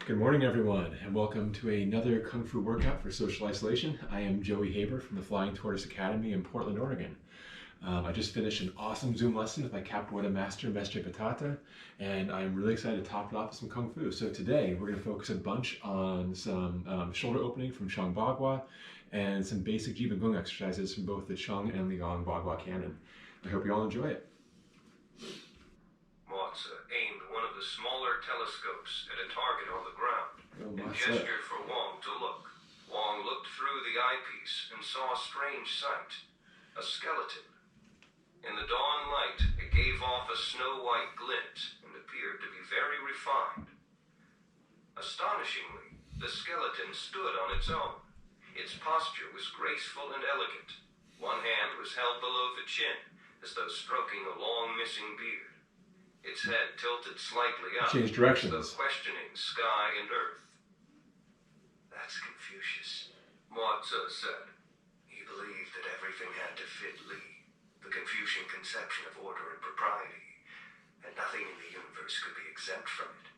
Good morning, everyone, and welcome to another Kung Fu workout for social isolation. I am Joey Haber from the Flying Tortoise Academy in Portland, Oregon. I just finished an awesome Zoom lesson with my Capoeira master, Mestre Patata, and I'm really excited to top it off with some Kung Fu. So today, we're going to focus a bunch on some shoulder opening from Cheng Bagua and some basic Jiba Gung exercises from both the Cheng and Liang Bagua canon. I hope you all enjoy it. Mach aimed one of the smaller telescopes at a target on the ground and gestured for Wang to look. Wang looked through the eyepiece and saw a strange sight, a skeleton. In the dawn light, it gave off a snow-white glint and appeared to be very refined. Astonishingly, the skeleton stood on its own. Its posture was graceful and elegant. One hand was held below the chin, as though stroking a long missing beard. Its head tilted slightly up, Change directions. as though questioning sky and earth. That's Confucius, Mach said. He believed that everything had to fit Li, the Confucian conception of order and propriety, and nothing in the universe could be exempt from it.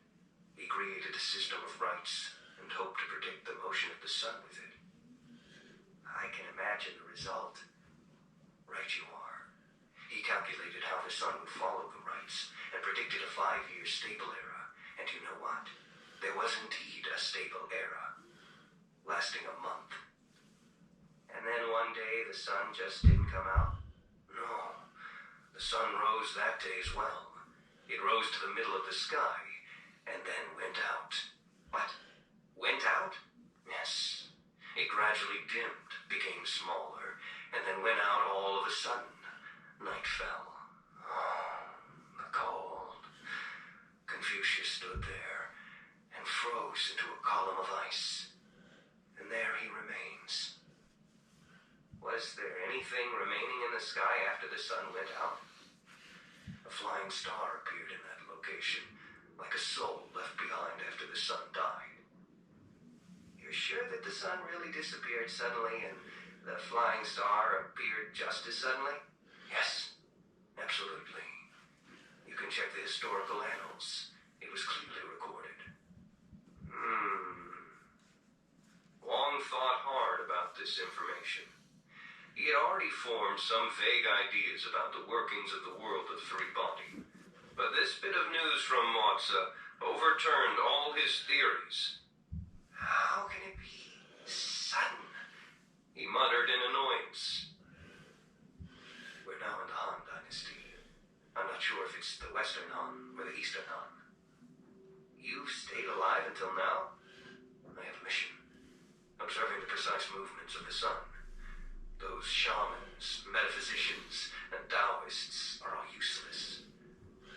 He created a system of rites and hoped to predict the motion of the sun with it. I can imagine the result. Right you are. He calculated how the sun would follow the rites and predicted a 5-year stable era. And you know what? There was indeed a stable era, lasting a month. And then one day the sun just didn't come out? No. The sun rose that day as well. It rose to the middle of the sky and then went out. What? Went out? Yes. It gradually dimmed, became smaller, and then went out all of a sudden. Night fell. Oh, the cold. Confucius stood there and froze into a column of ice. And there he remains. Was there anything remaining in the sky after the sun went out? A flying star appeared in that location, like a soul left behind after the sun died. You're sure that the sun really disappeared suddenly and the flying star appeared just as suddenly? Yes, absolutely. You can check the historical annals. It was clearly recorded. Wang thought hard about this information. He had already formed some vague ideas about the workings of the world of three body. But this bit of news from Mach overturned all his theories. How can it be sudden? He muttered in annoyance. We're now in the Han Dynasty. I'm not sure if it's the Western Han or the Eastern Han. You've stayed alive until now? I have a mission. Observing the precise movements of the sun. Those shamans, metaphysicians, and Taoists are all useless.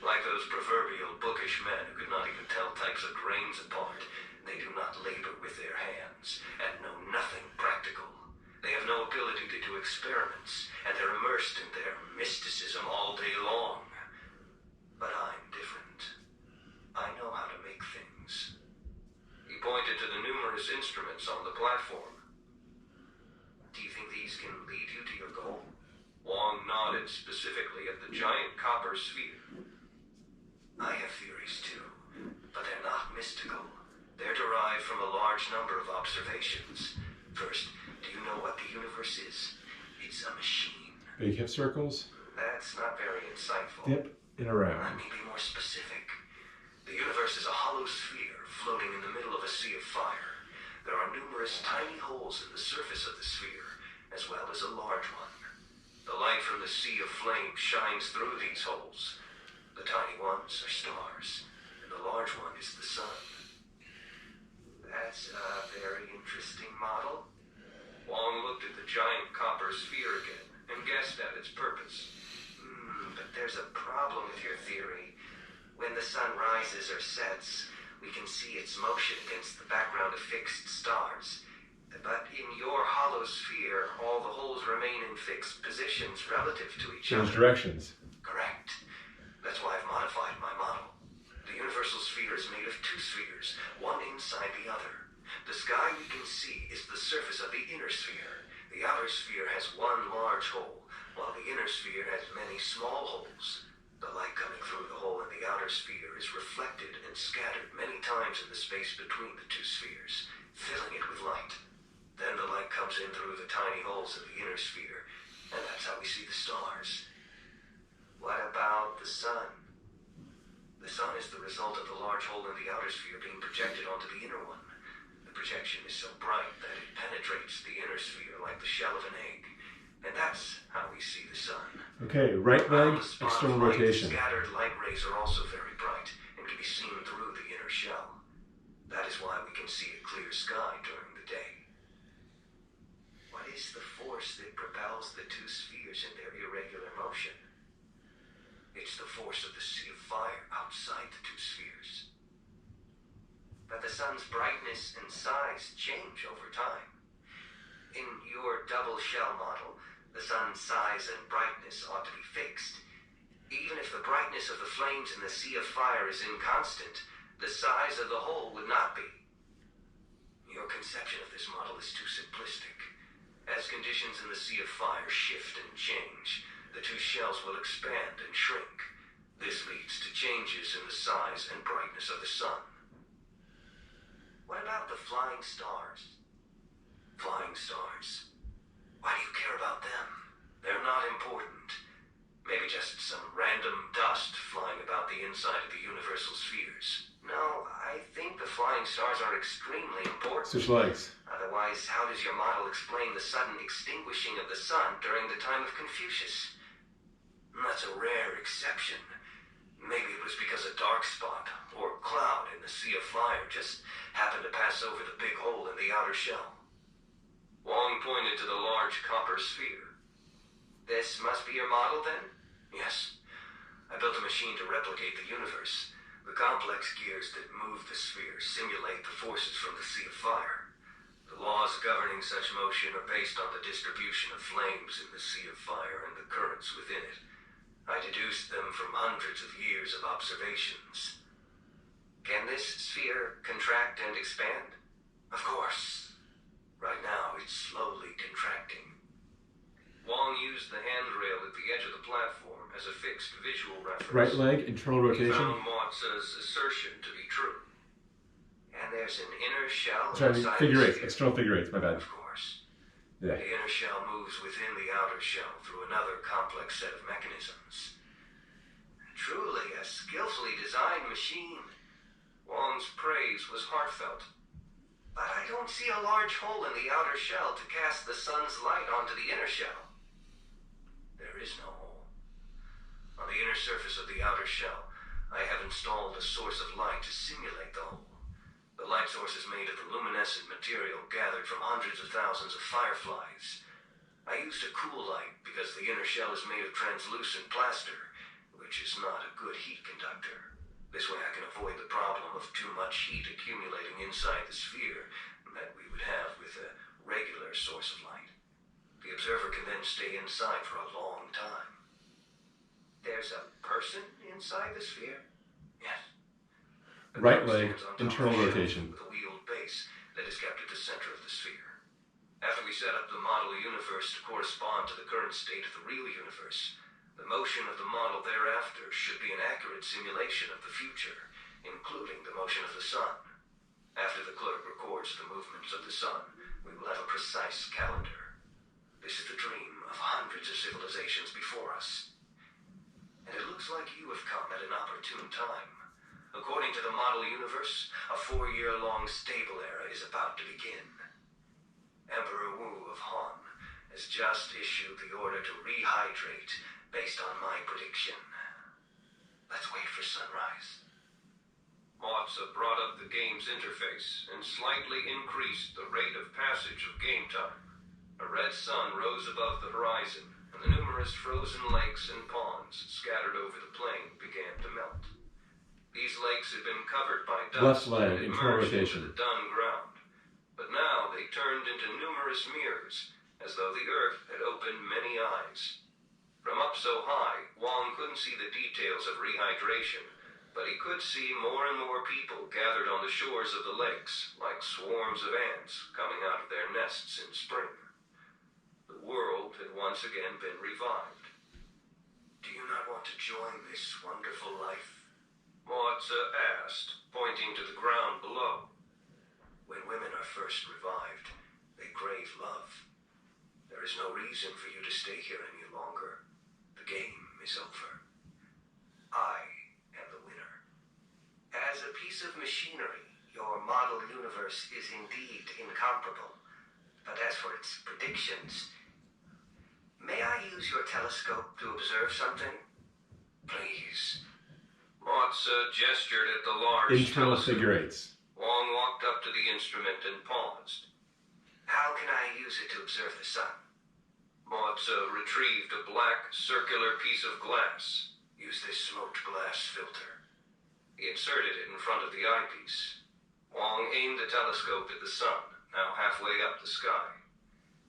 Like those proverbial bookish men who could not even tell types of grains apart, they do not labor with their hands and know nothing practical. They have no ability to do experiments, and they're immersed in their mysticism all day long. But I'm different. I know how to make things. He pointed to the numerous instruments on the platform. Do you think these can lead you to your goal? Wang nodded specifically at the giant copper sphere. I have theories too, but they're not mystical. They're derived from a large number of observations. First, do you know what the universe is? It's a machine. Big hip circles. That's not very insightful. Dip and around. Let me be more specific. The universe is a hollow sphere floating in the middle of a sea of fire. There are numerous tiny holes in the surface of the sphere, as well as a large one. The light from the sea of flame shines through these holes. The tiny ones are stars, and the large one is the sun. That's a very interesting model. Wang looked at the giant copper sphere again and guessed at its purpose. But there's a problem with your theory. When the sun rises or sets, we can see its motion against the background of fixed stars. But in your hollow sphere, all the holes remain in fixed positions relative to each other. Change directions. Correct. That's why I've modified my model. The universal sphere is made of two spheres, one inside the other. The sky we can see is the surface of the inner sphere. The outer sphere has one large hole, while the inner sphere has many small holes. The light coming through the hole in the outer outer sphere is reflected and scattered many times in the space between the two spheres, filling it with light. Then the light comes in through the tiny holes of the inner sphere, and that's how we see the stars. What about the sun? The sun is the result of the large hole in the outer sphere being projected onto the inner one. The projection is so bright that it penetrates the inner sphere like the shell of an egg. And that's how we see the sun. Okay, right leg, external rotation. Scattered light rays are also very bright and can be seen through the inner shell. That is why we can see a clear sky during the day. What is the force that propels the two spheres in their irregular motion? It's the force of the sea of fire outside the two spheres. But the sun's brightness and size change over time. In your double shell model, the sun's size and brightness ought to be fixed. Even if the brightness of the flames in the sea of fire is inconstant, the size of the hole would not be. Your conception of this model is too simplistic. As conditions in the sea of fire shift and change, the two shells will expand and shrink. This leads to changes in the size and brightness of the sun. What about the flying stars? Flying stars. Why do you care about them? They're not important. Maybe just some random dust flying about the inside of the universal spheres. No, I think the flying stars are extremely important. Switch legs. Otherwise, how does your model explain the sudden extinguishing of the sun during the time of Confucius? That's a rare exception. Maybe it was because a dark spot or cloud in the sea of fire just happened to pass over the big hole in the outer shell. Wang pointed to the large copper sphere. This must be your model, then? Yes. I built a machine to replicate the universe. The complex gears that move the sphere simulate the forces from the sea of fire. The laws governing such motion are based on the distribution of flames in the sea of fire and the currents within it. I deduced them from hundreds of years of observations. Can this sphere contract and expand? Of course. Right now, it's slowly contracting. Wang used the handrail at the edge of the platform as a fixed visual reference. Right leg, internal rotation. He found Mach's assertion to be true. And there's an inner shell Sorry, inside figure the eights, sphere. external figure eights, my bad. Of course. Yeah. The inner shell moves within the outer shell through another complex set of mechanisms. Truly a skillfully designed machine. Wang's praise was heartfelt. But I don't see a large hole in the outer shell to cast the sun's light onto the inner shell. There is no hole. On the inner surface of the outer shell, I have installed a source of light to simulate the hole. The light source is made of the luminescent material gathered from hundreds of thousands of fireflies. I used a cool light because the inner shell is made of translucent plaster, which is not a good heat conductor. This way I can avoid the problem of too much heat accumulating inside the sphere that we would have with a regular source of light. The observer can then stay inside for a long time. There's a person inside the sphere? Yes. Right leg, internal rotation. With a wheeled base that is kept at the center of the sphere. After we set up the model universe to correspond to the current state of the real universe, the motion of the model thereafter should be an accurate simulation of the future, including the motion of the sun. After the clerk records the movements of the sun, we will have a precise calendar. This is the dream of hundreds of civilizations before us. And it looks like you have come at an opportune time. According to the model universe, a 4-year-long stable era is about to begin. Emperor Wu of Han has just issued the order to rehydrate based on my prediction. Let's wait for sunrise. Mach brought up the game's interface and slightly increased the rate of passage of game time. A red sun rose above the horizon, and the numerous frozen lakes and ponds scattered over the plain began to melt. These lakes had been covered by dust and immersed into the dun ground, but now they turned into numerous mirrors, as though the earth had opened many eyes. From up so high, Wang couldn't see the details of rehydration, but he could see more and more people gathered on the shores of the lakes, like swarms of ants coming out of their nests in spring. The world had once again been revived. Do you not want to join this wonderful life? contrast, pointing to the ground below. When women are first revived, they crave love. There is no reason for you to stay here any longer. The game is over. I am the winner. As a piece of machinery, your model universe is indeed incomparable. But as for its predictions, may I use your telescope to observe something? Please. Mach gestured at the large Internal telescope. figure eights. Wang walked up to the instrument and paused. How can I use it to observe the sun? Mach retrieved a black, circular piece of glass. Use this smoked glass filter. He inserted it in front of the eyepiece. Wang aimed the telescope at the sun, now halfway up the sky.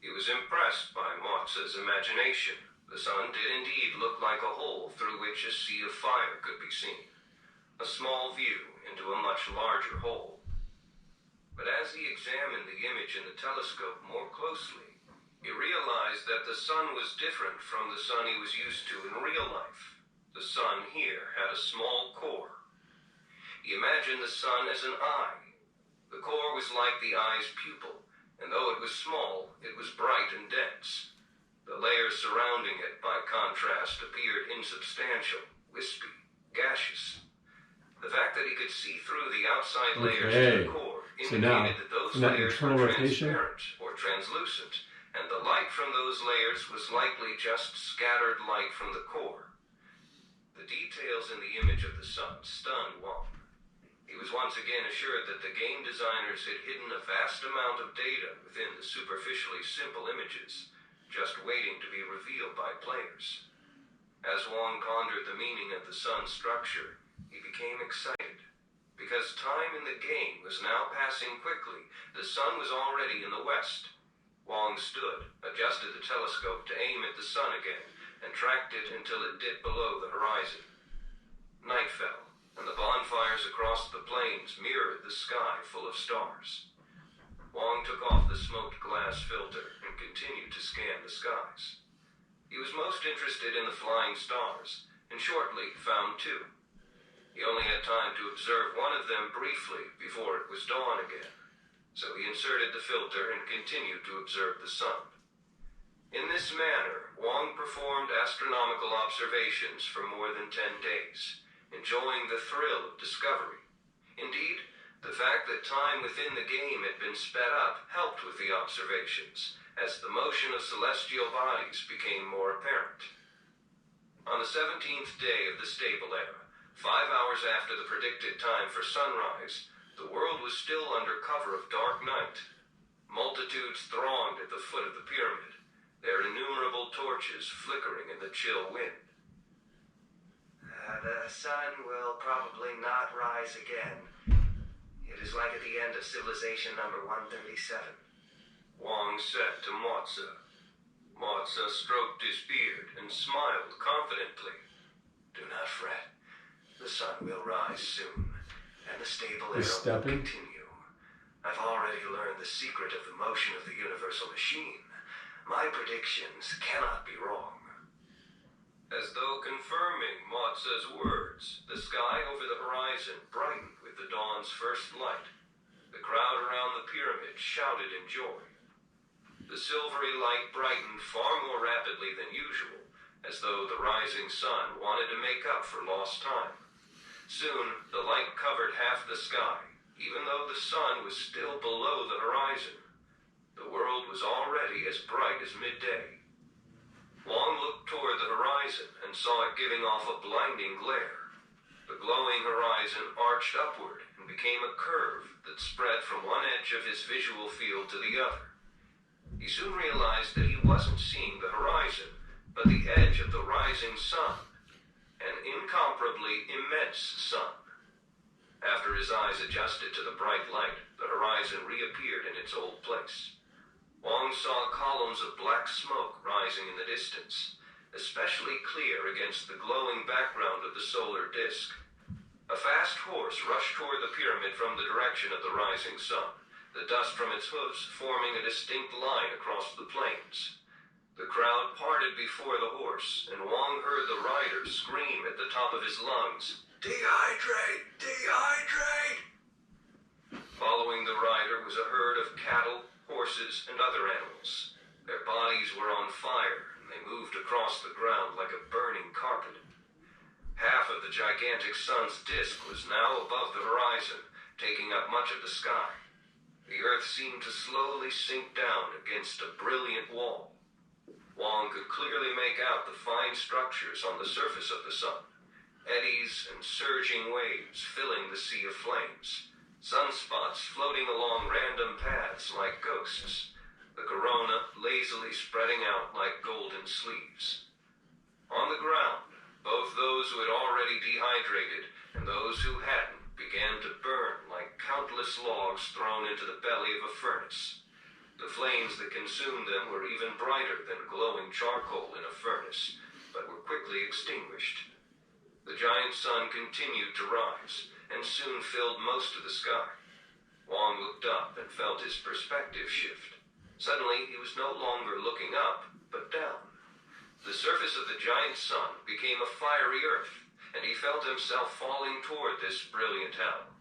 He was impressed by Mach's imagination. The sun did indeed look like a hole through which a sea of fire could be seen. A small view into a much larger hole. But as he examined the image in the telescope more closely, he realized that the sun was different from the sun he was used to in real life. The sun here had a small core. He imagined the sun as an eye. The core was like the eye's pupil, and though it was small, it was bright and dense. The layers surrounding it, by contrast, appeared insubstantial, wispy, gaseous. The fact that he could see through the outside layers to the core indicated that those layers were transparent or translucent, and the light from those layers was likely just scattered light from the core. The details in the image of the sun stunned Wang. He was once again assured that the game designers had hidden a vast amount of data within the superficially simple images, just waiting to be revealed by players. As Wang pondered the meaning of the sun's structure, he became excited. Because time in the game was now passing quickly, the sun was already in the west. Wang stood, adjusted the telescope to aim at the sun again, and tracked it until it dipped below the horizon. Night fell, and the bonfires across the plains mirrored the sky full of stars. Wang took off the smoked glass filter and continued to scan the skies. He was most interested in the flying stars, and shortly found two. He only had time to observe one of them briefly before it was dawn again, so he inserted the filter and continued to observe the sun. In this manner, Wang performed astronomical observations for more than 10 days, enjoying the thrill of discovery. Indeed, the fact that time within the game had been sped up helped with the observations, as the motion of celestial bodies became more apparent. On the 17th day of the stable era, 5 hours after the predicted time for sunrise, the world was still under cover of dark night. Multitudes thronged at the foot of the pyramid, their innumerable torches flickering in the chill wind. The sun will probably not rise again. It is like at the end of civilization number 137. Wang said to Mach. Mach stroked his beard and smiled confidently. Do not fret. The sun will rise soon, and the stable era will continue. I've already learned the secret of the motion of the universal machine. My predictions cannot be wrong. As though confirming Mach's words, the sky over the horizon brightened with the dawn's first light. The crowd around the pyramid shouted in joy. The silvery light brightened far more rapidly than usual, as though the rising sun wanted to make up for lost time. Soon, the light covered half the sky, even though the sun was still below the horizon. The world was already as bright as midday. Wang looked toward the horizon and saw it giving off a blinding glare. The glowing horizon arched upward and became a curve that spread from one edge of his visual field to the other. He soon realized that he wasn't seeing the horizon, but the edge of the rising sun. An incomparably immense sun. After his eyes adjusted to the bright light, the horizon reappeared in its old place. Wang saw columns of black smoke rising in the distance, especially clear against the glowing background of the solar disk. A fast horse rushed toward the pyramid from the direction of the rising sun, the dust from its hooves forming a distinct line across the plains. The crowd parted before the horse, and Wang heard the rider scream at the top of his lungs, Dehydrate! Dehydrate! Following the rider was a herd of cattle, horses, and other animals. Their bodies were on fire, and they moved across the ground like a burning carpet. Half of the gigantic sun's disk was now above the horizon, taking up much of the sky. The earth seemed to slowly sink down against a brilliant wall. Wang could clearly make out the fine structures on the surface of the sun, eddies and surging waves filling the sea of flames, sunspots floating along random paths like ghosts, the corona lazily spreading out like golden sleeves. On the ground, both those who had already dehydrated and those who hadn't began to burn like countless logs thrown into the belly of a furnace. The flames that consumed them were even brighter than glowing charcoal in a furnace, but were quickly extinguished. The giant sun continued to rise, and soon filled most of the sky. Wang looked up and felt his perspective shift. Suddenly, he was no longer looking up, but down. The surface of the giant sun became a fiery earth, and he felt himself falling toward this brilliant hell.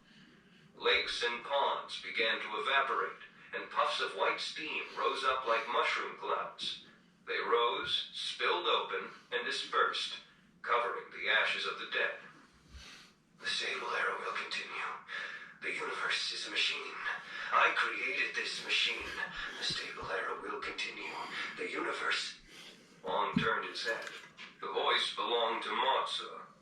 Lakes and ponds began to evaporate, and puffs of white steam rose up like mushroom clouds. They rose, spilled open, and dispersed, covering the ashes of the dead. The stable era will continue. The universe is a machine. I created this machine. The stable era will continue. The universe... Wang turned his head. The voice belonged to Mach,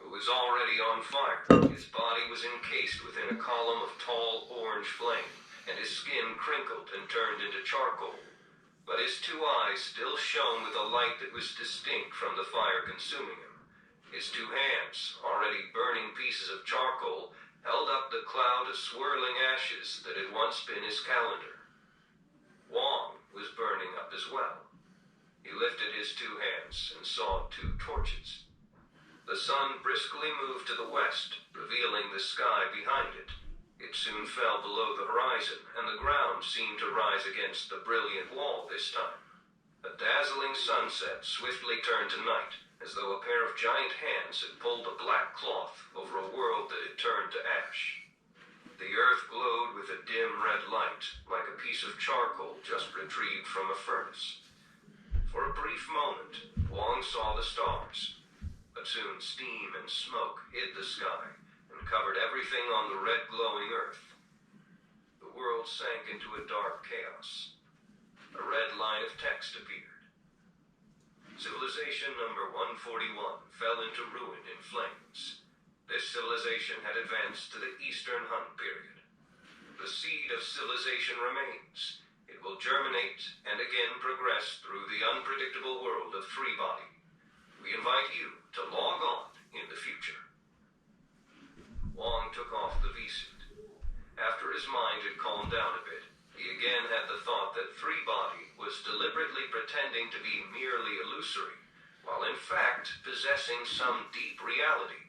who was already on fire. His body was encased within a column of tall orange flame, and his skin crinkled and turned into charcoal. But his two eyes still shone with a light that was distinct from the fire consuming him. His two hands, already burning pieces of charcoal, held up the cloud of swirling ashes that had once been his calendar. Wang was burning up as well. He lifted his two hands and saw two torches. The sun briskly moved to the west, revealing the sky behind it. It soon fell below the horizon, and the ground seemed to rise against the brilliant wall this time. A dazzling sunset swiftly turned to night, as though a pair of giant hands had pulled a black cloth over a world that had turned to ash. The earth glowed with a dim red light, like a piece of charcoal just retrieved from a furnace. For a brief moment, Wang saw the stars, but soon steam and smoke hid the sky and covered everything on the red glowing earth. The world sank into a dark chaos. A red line of text appeared. Civilization number 141 fell into ruin in flames. This civilization had advanced to the Eastern Han period. The seed of civilization remains. It will germinate and again progress through the unpredictable world of Free Body. We invite you to log on in the future. Wang took off the V-suit. After his mind had calmed down a bit, he again had the thought that Free Body was deliberately pretending to be merely illusory, while in fact possessing some deep reality.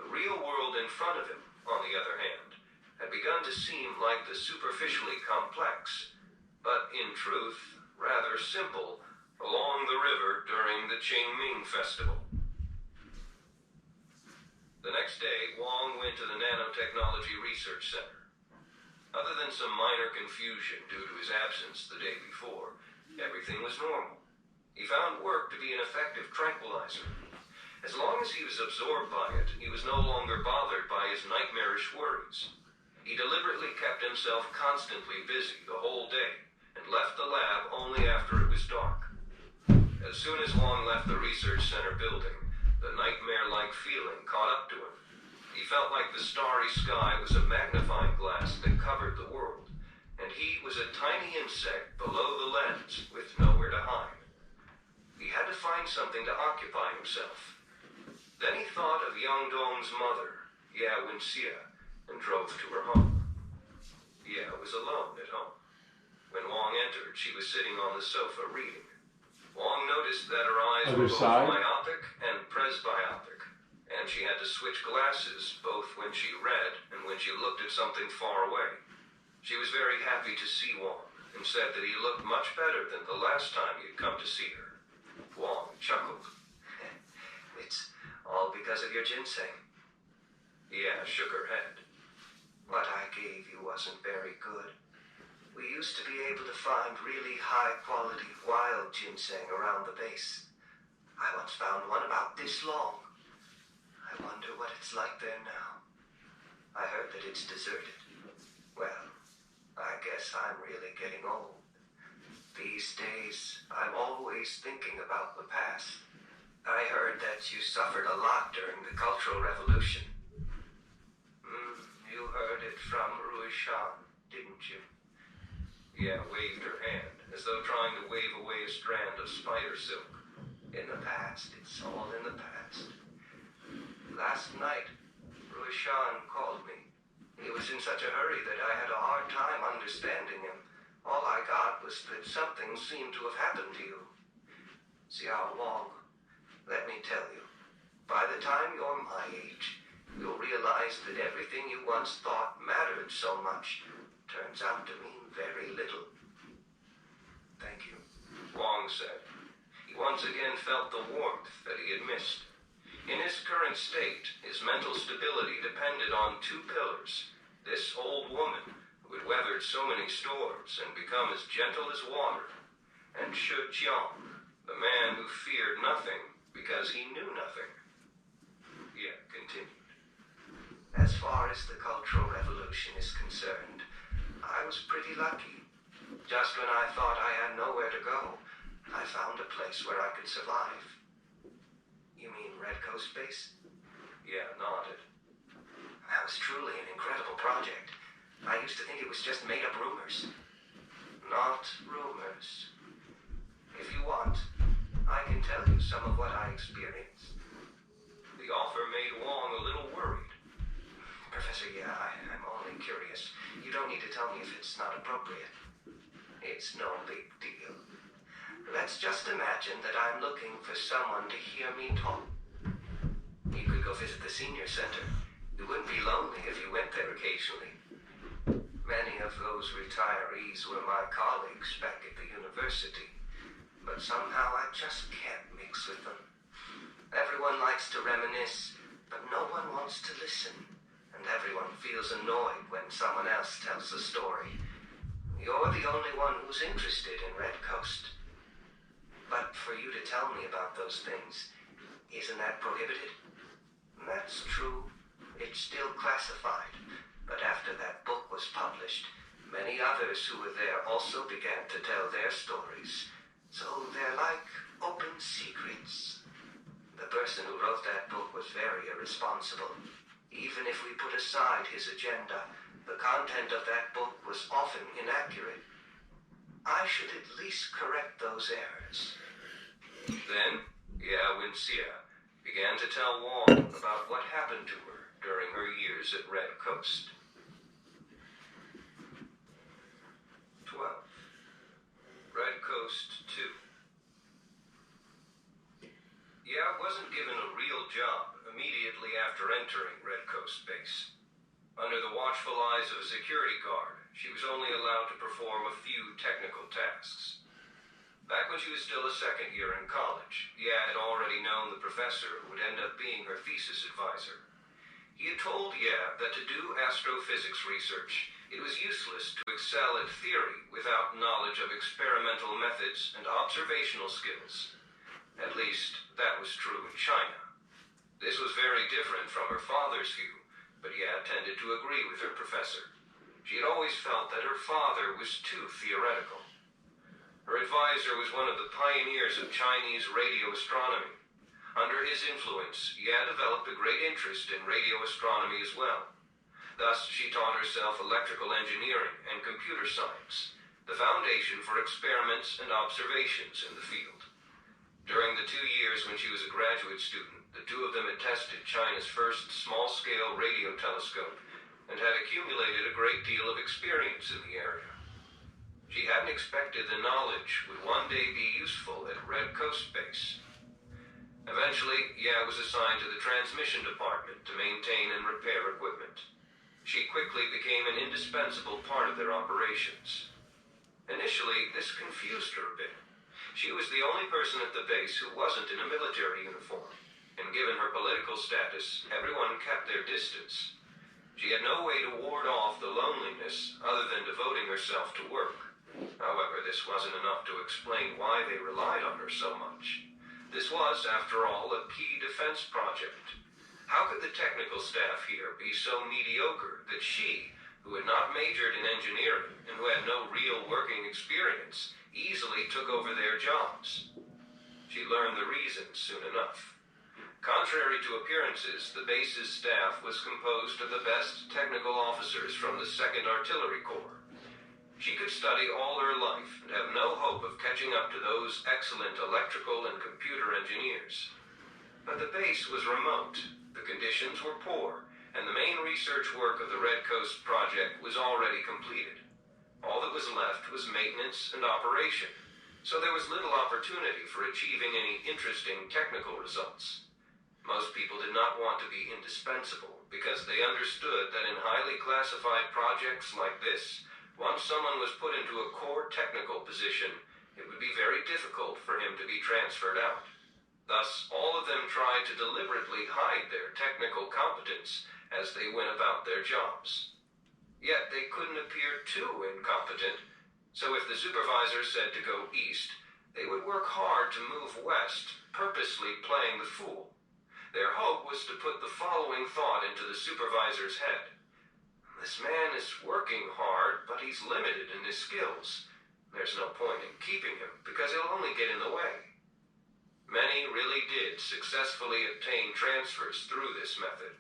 The real world in front of him, on the other hand, had begun to seem like the superficially complex, but in truth, rather simple, along the river during the Qingming festival. The next day, Wang went to the Nanotechnology Research Center. Other than some minor confusion due to his absence the day before, everything was normal. He found work to be an effective tranquilizer. As long as he was absorbed by it, he was no longer bothered by his nightmarish worries. He deliberately kept himself constantly busy the whole day, and left the lab only after it was dark. As soon as Wang left the research center building, the nightmare-like feeling caught up to him. He felt like the starry sky was a magnifying glass that covered the world, and he was a tiny insect below the lens with nowhere to hide. He had to find something to occupy himself. Then he thought of Liang Dong's mother, Ye Wenxie, and drove to her home. Ye was alone at home. When Wang entered, she was sitting on the sofa reading. Wang noticed that her eyes were both myopic and presbyopic, and she had to switch glasses both when she read and when she looked at something far away. She was very happy to see Wang, and said that he looked much better than the last time he had come to see her. Wang chuckled. It's all because of your ginseng. shook her head. What I gave you wasn't very good. We used to be able to find really high-quality wild ginseng around the base. I once found one about this long. I wonder what it's like there now. I heard that it's deserted. Well, I guess I'm really getting old. These days, I'm always thinking about the past. I heard that you suffered a lot during the Cultural Revolution. You heard it from Ruishan, didn't you? Yeah, waved her hand, as though trying to wave away a strand of spider silk. In the past, it's all in the past. Last night, Ruishan called me. He was in such a hurry that I had a hard time understanding him. All I got was that something seemed to have happened to you. Xiao Wang, let me tell you, by the time you're my age, you'll realize that everything you once thought mattered so much turns out to mean very little. Thank you, Wang said. He once again felt the warmth that he had missed. In his current state, his mental stability depended on two pillars. This old woman, who had weathered so many storms and become as gentle as water, and ShuiJiao, the man who feared nothing because he knew nothing. Yeah, continued. As far as the Cultural Revolution is concerned, I was pretty lucky. Just when I thought I had nowhere to go, I found a place where I could survive. You mean Red Coast Base? Yeah, nodded. That was truly an incredible project. I used to think it was just made-up rumors. Not rumors. If you want, I can tell you some of what I experienced. The offer made Wang a little worried. Professor, yeah, I'm only curious. You don't need to tell me if it's not appropriate. It's no big deal. Let's just imagine that I'm looking for someone to hear me talk. You could go visit the senior center. You wouldn't be lonely if you went there occasionally. Many of those retirees were my colleagues back at the university, but somehow I just can't mix with them. Everyone likes to reminisce, but no one wants to listen, and everyone feels annoyed when someone else tells the story. You're the only one who's interested in Red Coast. But for you to tell me about those things, isn't that prohibited? That's true. It's still classified. But after that book was published, many others who were there also began to tell their stories. So they're like open secrets. The person who wrote that book was very irresponsible. Even if we put aside his agenda, the content of that book was often inaccurate. I should at least correct those errors. Then, Xia began to tell Wang about what happened to her during her years at Red Coast. 12. Red Coast 2. Yeah wasn't given a real job immediately after entering Red Coast Base. Under the watchful eyes of a security guard, she was only allowed to perform a few technical tasks. Back when she was still a second year in college, had already known the professor who would end up being her thesis advisor. He had told that to do astrophysics research, it was useless to excel at theory without knowledge of experimental methods and observational skills. At least, that was true in China. This was very different from her father's view, but tended to agree with her professor. She had always felt that her father was too theoretical. Her advisor was one of the pioneers of Chinese radio astronomy. Under his influence, developed a great interest in radio astronomy as well. Thus, she taught herself electrical engineering and computer science, the foundation for experiments and observations in the field. During the 2 years when she was a graduate student, the two of them had tested China's first small-scale radio telescope and had accumulated a great deal of experience in the area. She hadn't expected the knowledge would one day be useful at Red Coast Base. Eventually, was assigned to the transmission department to maintain and repair equipment. She quickly became an indispensable part of their operations. Initially, this confused her a bit. She was the only person at the base who wasn't in a military uniform, and given her political status, everyone kept their distance. She had no way to ward off the loneliness other than devoting herself to work. However, this wasn't enough to explain why they relied on her so much. This was, after all, a key defense project. How could the technical staff here be so mediocre that she, who had not majored in engineering and who had no real working experience, easily took over their jobs? She learned the reason soon enough. Contrary to appearances, the base's staff was composed of the best technical officers from the 2nd Artillery Corps. She could study all her life and have no hope of catching up to those excellent electrical and computer engineers. But the base was remote, the conditions were poor, and the main research work of the Red Coast project was already completed. All that was left was maintenance and operation, so there was little opportunity for achieving any interesting technical results. Most people did not want to be indispensable because they understood that in highly classified projects like this, once someone was put into a core technical position, it would be very difficult for him to be transferred out. Thus, all of them tried to deliberately hide their technical competence as they went about their jobs. Yet they couldn't appear too incompetent, so if the supervisor said to go east, they would work hard to move west, purposely playing the fool. Their hope was to put the following thought into the supervisor's head. This man is working hard, but he's limited in his skills. There's no point in keeping him, because he'll only get in the way. Many really did successfully obtain transfers through this method.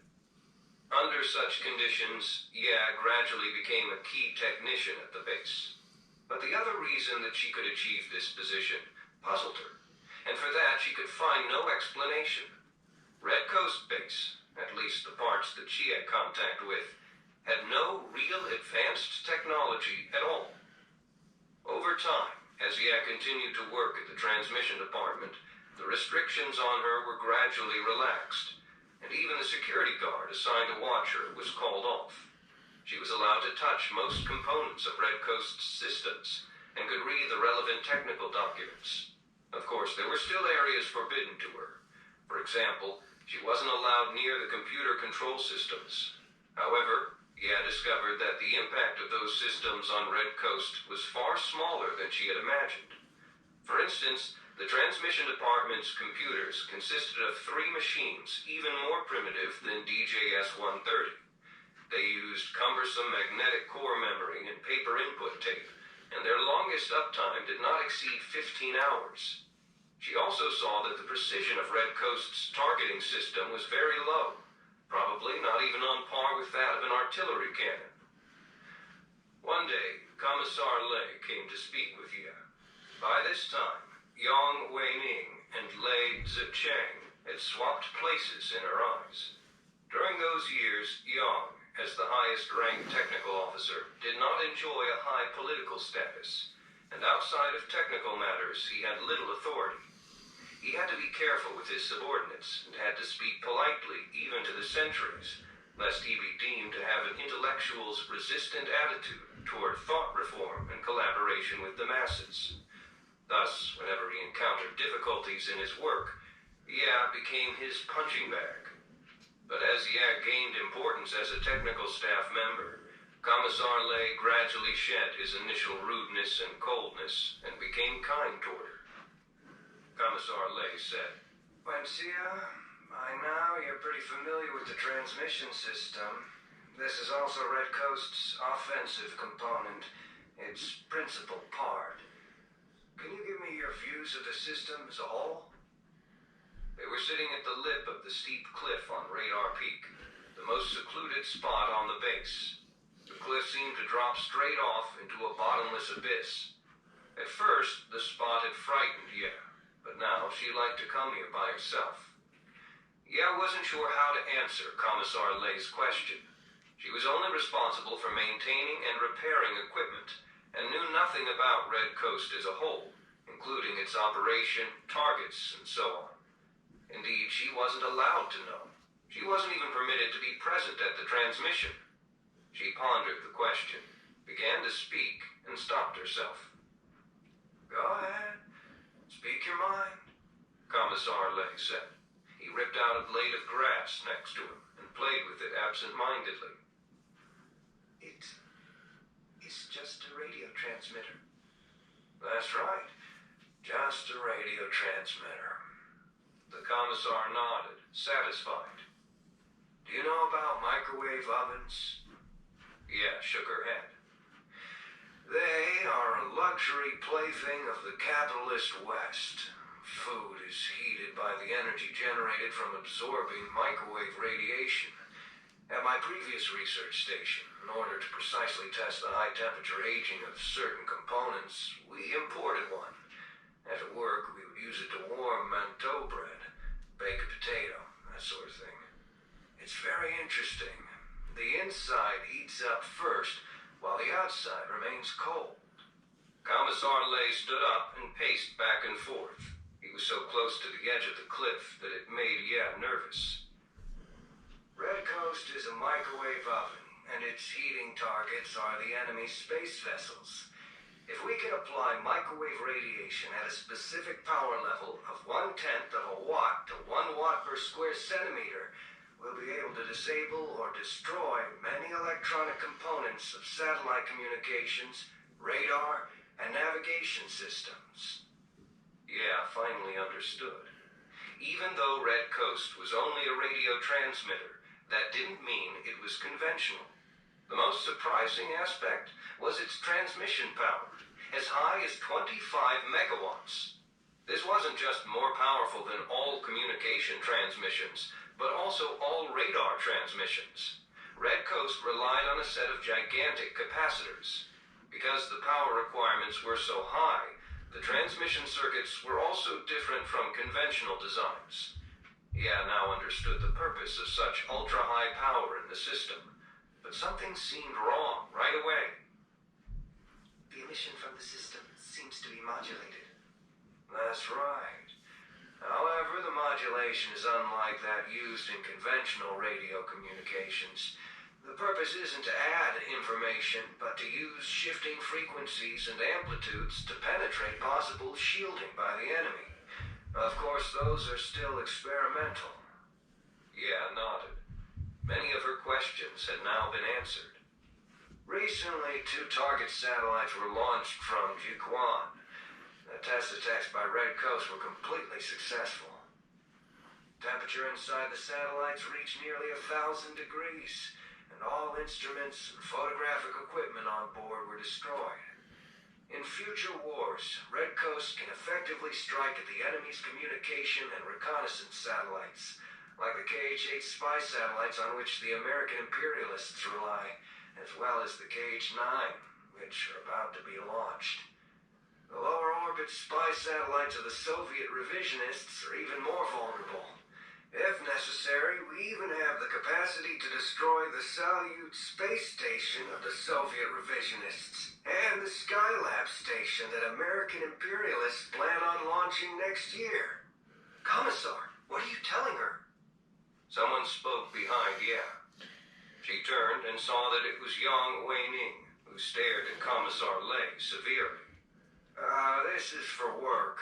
Under such conditions, Ye gradually became a key technician at the base. But the other reason that she could achieve this position puzzled her, and for that she could find no explanation. Red Coast Base, at least the parts that she had contact with, had no real advanced technology at all. Over time, as Ye continued to work at the transmission department, the restrictions on her were gradually relaxed, and even the security guard assigned to watch her was called off. She was allowed to touch most components of Red Coast's systems and could read the relevant technical documents. Of course, there were still areas forbidden to her. For example, she wasn't allowed near the computer control systems. However, Ye discovered that the impact of those systems on Red Coast was far smaller than she had imagined. For instance, the transmission department's computers consisted of 3 machines even more primitive than DJS-130. They used cumbersome magnetic core memory and paper input tape, and their longest uptime did not exceed 15 hours. She also saw that the precision of Red Coast's targeting system was very low, probably not even on par with that of an artillery cannon. One day, Commissar Lei came to speak with Ye. By this time, Yang Wei-Ning and Lei Zicheng had swapped places in her eyes. During those years, Yang, as the highest-ranked technical officer, did not enjoy a high political status, and outside of technical matters, he had little authority. He had to be careful with his subordinates and had to speak politely even to the sentries, lest he be deemed to have an intellectual's resistant attitude toward thought reform and collaboration with the masses. Thus, whenever he encountered difficulties in his work, Ye became his punching bag. But as Ye gained importance as a technical staff member, Commissar Lei gradually shed his initial rudeness and coldness and became kind toward her. Commissar Lei said, "Wencia, by now you're pretty familiar with the transmission system. This is also Red Coast's offensive component, its principal part. Can you give me your views of the system as a whole?" They were sitting at the lip of the steep cliff on Radar Peak, the most secluded spot on the base. The cliff seemed to drop straight off into a bottomless abyss. At first, the spot had frightened Ye, but now she liked to come here by herself. Ye wasn't sure how to answer Commissar Lei's question. She was only responsible for maintaining and repairing equipment, and knew nothing about Red Coast as a whole, including its operation, targets, and so on. Indeed, she wasn't allowed to know. She wasn't even permitted to be present at the transmission. She pondered the question, began to speak, and stopped herself. "Go ahead. Speak your mind," Commissar Lei said. He ripped out a blade of grass next to him and played with it absent-mindedly. It's just a radio transmitter. That's right. Just a radio transmitter. The commissar nodded, satisfied. Do you know about microwave ovens? Yeah, shook her head. They are a luxury plaything of the capitalist West. Food is heated by the energy generated from absorbing microwave radiation. At my previous research station, in order to precisely test the high temperature aging of certain components, we imported one. At work, we would use it to warm manteau bread, bake a potato, that sort of thing. It's very interesting. The inside heats up first, while the outside remains cold. Commissar Lay stood up and paced back and forth. He was so close to the edge of the cliff that it made nervous. Red Coast is a microwave oven, and its heating targets are the enemy's space vessels. If we can apply microwave radiation at a specific power level of 1/10 of a watt to 1 watt per square centimeter, we'll be able to disable or destroy many electronic components of satellite communications, radar, and navigation systems. Yeah, finally understood. Even though Red Coast was only a radio transmitter, that didn't mean it was conventional. The most surprising aspect was its transmission power, as high as 25 megawatts. This wasn't just more powerful than all communication transmissions, but also all radar transmissions. Red Coast relied on a set of gigantic capacitors. Because the power requirements were so high, the transmission circuits were also different from conventional designs. Now understood the purpose of such ultra-high power in the system, but something seemed wrong right away. The emission from the system seems to be modulated. That's right. However, the modulation is unlike that used in conventional radio communications. The purpose isn't to add information, but to use shifting frequencies and amplitudes to penetrate possible shielding by the enemy. Of course, those are still experimental. Nodded. Many of her questions had now been answered. Recently, 2 target satellites were launched from Jiuquan. The test attacks by Red Coast were completely successful. Temperature inside the satellites reached nearly 1,000 degrees, and all instruments and photographic equipment on board were destroyed. In future wars, Red Coast can effectively strike at the enemy's communication and reconnaissance satellites, like the KH-8 spy satellites on which the American imperialists rely, as well as the KH-9, which are about to be launched. The lower orbit spy satellites of the Soviet revisionists are even more vulnerable. If necessary, we even have the capacity to destroy the Salyut space station of the Soviet revisionists and the Skylab station that American imperialists plan on launching next year. Commissar, what are you telling her? Someone spoke behind She turned and saw that it was Yang Weining, who stared at Commissar Lay severely. This is for work,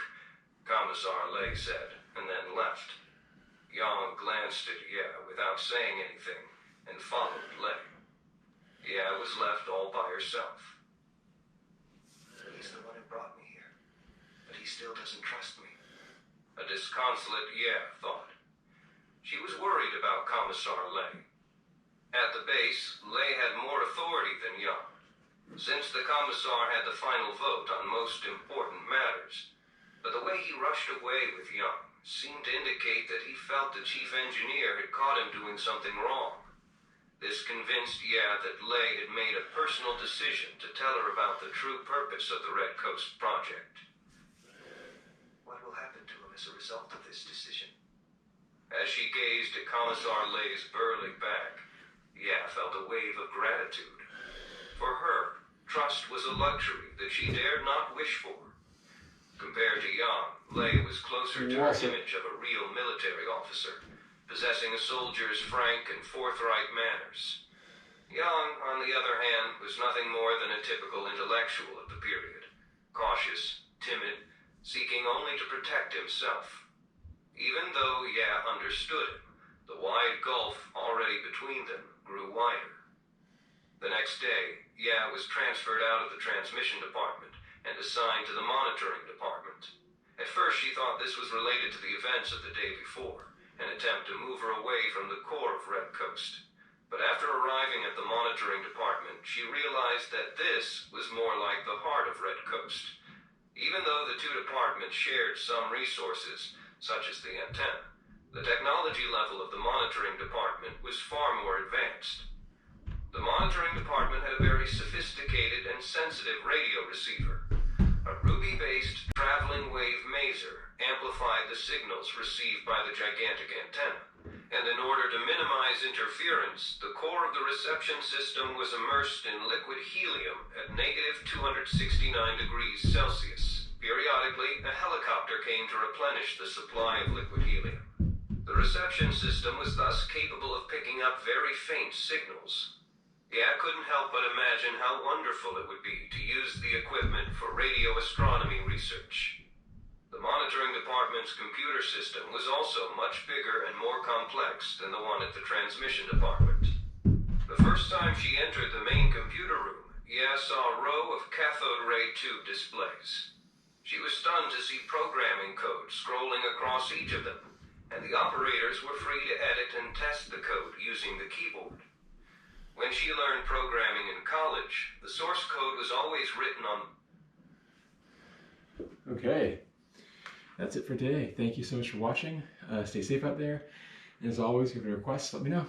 Commissar Lay said, and then left. Yang glanced at without saying anything, and followed Lay. Was left all by herself. He's the one who brought me here, but he still doesn't trust me. A disconsolate thought. She was worried about Commissar Lay. At the base, Lay had more authority than Yang. Since the Commissar had the final vote on most important matters, but the way he rushed away with Yang seemed to indicate that he felt the chief engineer had caught him doing something wrong. This convinced that Lay had made a personal decision to tell her about the true purpose of the Red Coast project. What will happen to him as a result of this decision? As she gazed at Commissar Lay's burly back, felt a wave of gratitude. For her, trust was a luxury that she dared not wish for. Compared to Yang, Lay was closer to her image of a real military officer, possessing a soldier's frank and forthright manners. Yang, on the other hand, was nothing more than a typical intellectual of the period, cautious, timid, seeking only to protect himself. Even though understood him, the wide gulf already between them grew wider. The next day, Ya was transferred out of the transmission department and assigned to the monitoring department. At first she thought this was related to the events of the day before, an attempt to move her away from the core of Red Coast. But after arriving at the monitoring department, she realized that this was more like the heart of Red Coast. Even though the two departments shared some resources, such as the antenna, the technology level of the monitoring department was far more advanced. The monitoring department had a very sophisticated and sensitive radio receiver. A ruby-based traveling wave maser amplified the signals received by the gigantic antenna, and in order to minimize interference, the core of the reception system was immersed in liquid helium at -269 degrees Celsius. Periodically, a helicopter came to replenish the supply of liquid helium. The reception system was thus capable of picking up very faint signals. Ya couldn't help but imagine how wonderful it would be to use the equipment for radio astronomy research. The monitoring department's computer system was also much bigger and more complex than the one at the transmission department. The first time she entered the main computer room, Ya saw a row of cathode ray tube displays. She was stunned to see programming code scrolling across each of them, and the operators were free to edit and test the code using the keyboard. When she learned programming in college, the source code was always written on... Okay, that's it for today. Thank you so much for watching. Stay safe out there. And as always, if you have any requests, let me know.